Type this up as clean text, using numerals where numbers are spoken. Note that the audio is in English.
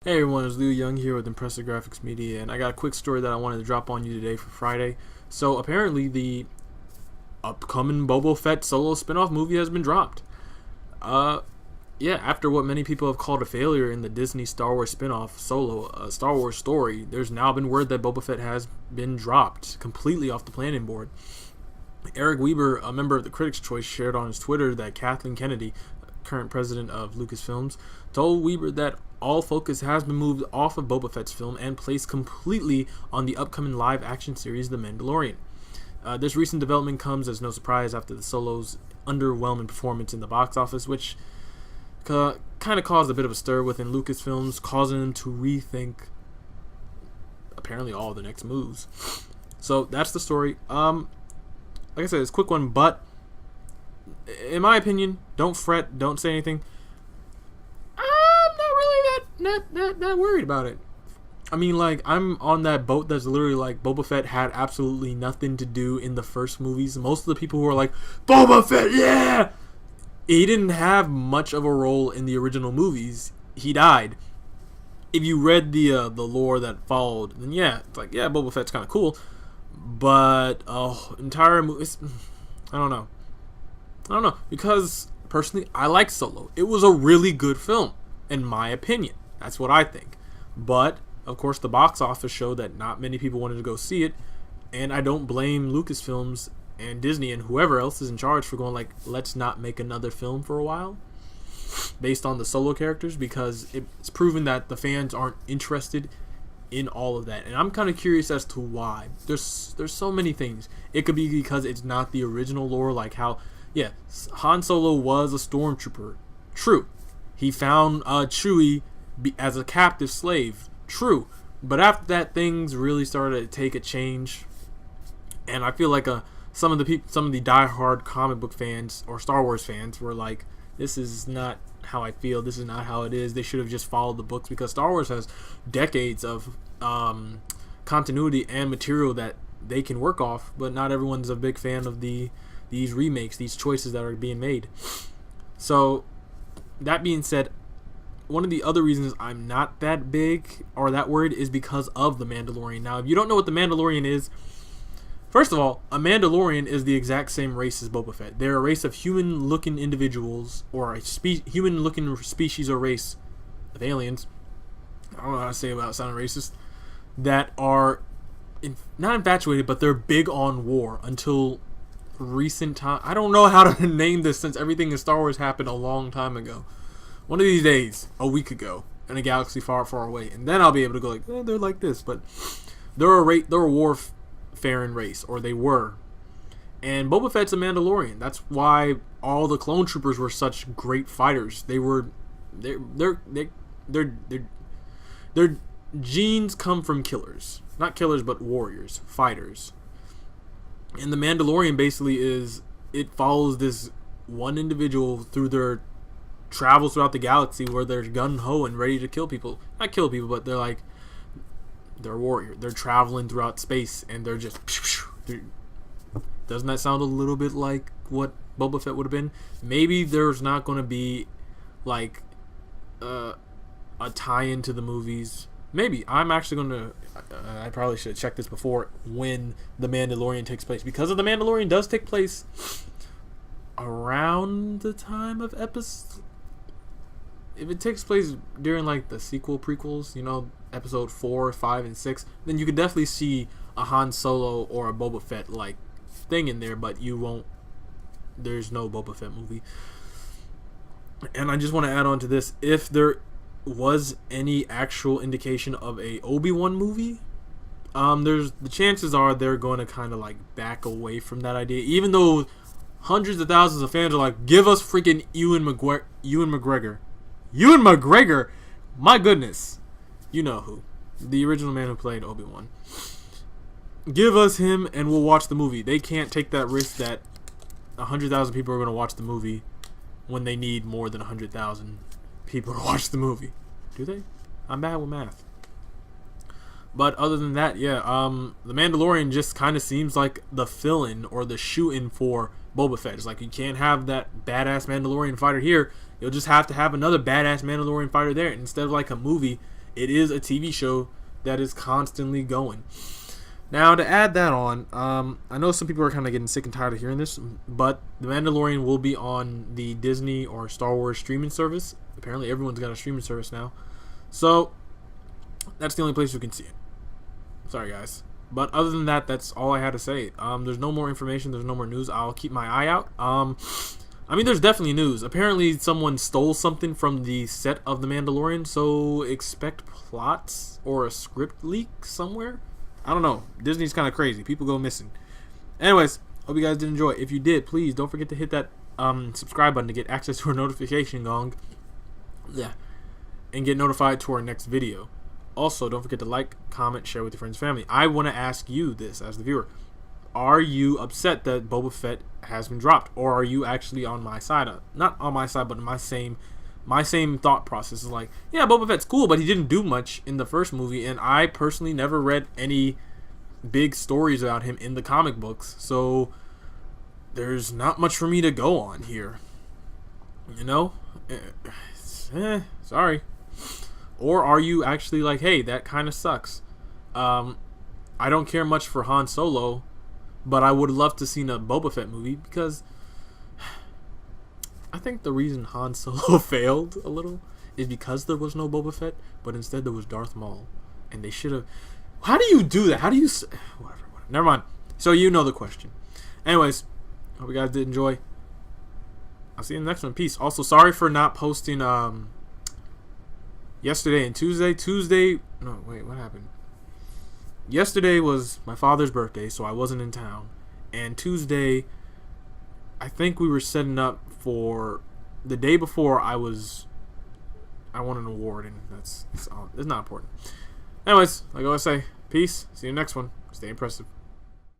Hey everyone, it's Liu Young here with Impressive Graphics Media, and I got a quick story that I wanted to drop on you today for Friday. So apparently the upcoming Boba Fett solo spin-off movie has been dropped. Yeah, after what many people have called a failure in the Disney Star Wars spin-off Solo, Star Wars story, there's now been word that Boba Fett has been dropped completely off the planning board. Eric Weber, a member of the Critics' Choice, shared on his Twitter that Kathleen Kennedy, current president of LucasFilms, told Weber that all focus has been moved off of Boba Fett's film and placed completely on the upcoming live-action series The Mandalorian. This recent development comes as no surprise after the Solo's underwhelming performance in the box office, which kind of caused a bit of a stir within Lucasfilms, causing them to rethink apparently all the next moves. So that's the story. Like I said, it's a quick one, but in my opinion, don't fret, don't say anything. I'm not really that worried about it. I mean, like, I'm on that boat that's literally like Boba Fett had absolutely nothing to do in the first movies. Most of the people who are like, Boba Fett, yeah! He didn't have much of a role in the original movies. He died. If you read the lore that followed, then yeah, it's like, yeah, Boba Fett's kind of cool. But, entire movie, I don't know. Because, personally, I like Solo. It was a really good film, in my opinion. That's what I think. But, of course, the box office showed that not many people wanted to go see it. And I don't blame Lucasfilms and Disney and whoever else is in charge for going like, let's not make another film for a while based on the Solo characters, because it's proven that the fans aren't interested in all of that. And I'm kind of curious as to why. There's so many things. It could be because it's not the original lore, like how, yeah, Han Solo was a stormtrooper. True. He found Chewie as a captive slave. True. But after that, things really started to take a change. And I feel like some of the diehard comic book fans or Star Wars fans were like, this is not how I feel. This is not how it is. They should have just followed the books, because Star Wars has decades of continuity and material that they can work off. But not everyone's a big fan of these remakes, these choices that are being made. So that being said, one of the other reasons I'm not that big or that worried is because of The Mandalorian. Now, if you don't know what The Mandalorian is, first of all, a Mandalorian is the exact same race as Boba Fett. They're a race of human-looking individuals, or a human-looking species or race of aliens. I don't know how to say it without sounding racist. That are not infatuated, but they're big on war until recent time. I don't know how to name this, since everything in Star Wars happened a long time ago. One of these days, a week ago, in a galaxy far, far away, and then I'll be able to go like, oh, they're like this. But they're a warfaring race, or they were. And Boba Fett's a Mandalorian. That's why all the clone troopers were such great fighters. Their genes come from killers, not killers, but warriors, fighters. And the Mandalorian basically it follows this one individual through their travels throughout the galaxy, where they're gun-ho and ready to kill people. Not kill people, but they're a warrior. They're traveling throughout space, and they're just... Doesn't that sound a little bit like what Boba Fett would have been? Maybe there's not going to be, like, a tie-in to the movies. Maybe. I'm actually going to... I probably should have checked this before when The Mandalorian takes place. Because The Mandalorian does take place around the time of episode... If it takes place during, like, the sequel prequels, you know, episode 4, 5, and 6, then you could definitely see a Han Solo or a Boba Fett, like, thing in there, but you won't. There's no Boba Fett movie. And I just want to add on to this. If there was any actual indication of a Obi-Wan movie, the chances are they're going to kind of, like, back away from that idea. Even though hundreds of thousands of fans are like, give us freaking Ewan McGregor. Ewan McGregor, my goodness, you know who, the original man who played Obi-Wan. Give us him, and we'll watch the movie. They can't take that risk that 100,000 people are going to watch the movie when they need more than 100,000 people to watch the movie. Do they? I'm bad with math. But other than that, yeah, The Mandalorian just kind of seems like the fill-in or the shoe-in for Boba Fett. It's like, you can't have that badass Mandalorian fighter here. You'll just have to have another badass Mandalorian fighter there. And instead of like a movie, it is a TV show that is constantly going. Now, to add that on, I know some people are kind of getting sick and tired of hearing this, but The Mandalorian will be on the Disney or Star Wars streaming service. Apparently, everyone's got a streaming service now. So, that's the only place you can see it. Sorry, guys. But other than that, that's all I had to say. There's no more information. There's no more news. I'll keep my eye out. I mean, there's definitely news. Apparently, someone stole something from the set of The Mandalorian, so expect plots or a script leak somewhere. I don't know. Disney's kind of crazy. People go missing. Anyways, hope you guys did enjoy. If you did, please don't forget to hit that subscribe button to get access to our notification gong. Yeah. And get notified to our next video. Also, don't forget to like, comment, share with your friends and family. I want to ask you this as the viewer. Are you upset that Boba Fett has been dropped? Or are you actually on my side? Not on my side, but my same thought process is like, yeah, Boba Fett's cool, but he didn't do much in the first movie, and I personally never read any big stories about him in the comic books, so there's not much for me to go on here. You know? Sorry. Or are you actually like, hey, that kind of sucks. I don't care much for Han Solo, but I would love to see a Boba Fett movie, because I think the reason Han Solo failed a little is because there was no Boba Fett, but instead there was Darth Maul. And they should have... How do you do that? How do you... Whatever. Never mind. So you know the question. Anyways, hope you guys did enjoy. I'll see you in the next one. Peace. Also, sorry for not posting yesterday and Tuesday... No, wait, what happened? Yesterday was my father's birthday, so I wasn't in town. And Tuesday, I think we were setting up for the day before I won an award, and it's not important. Anyways, like I always say, peace. See you next one. Stay impressive.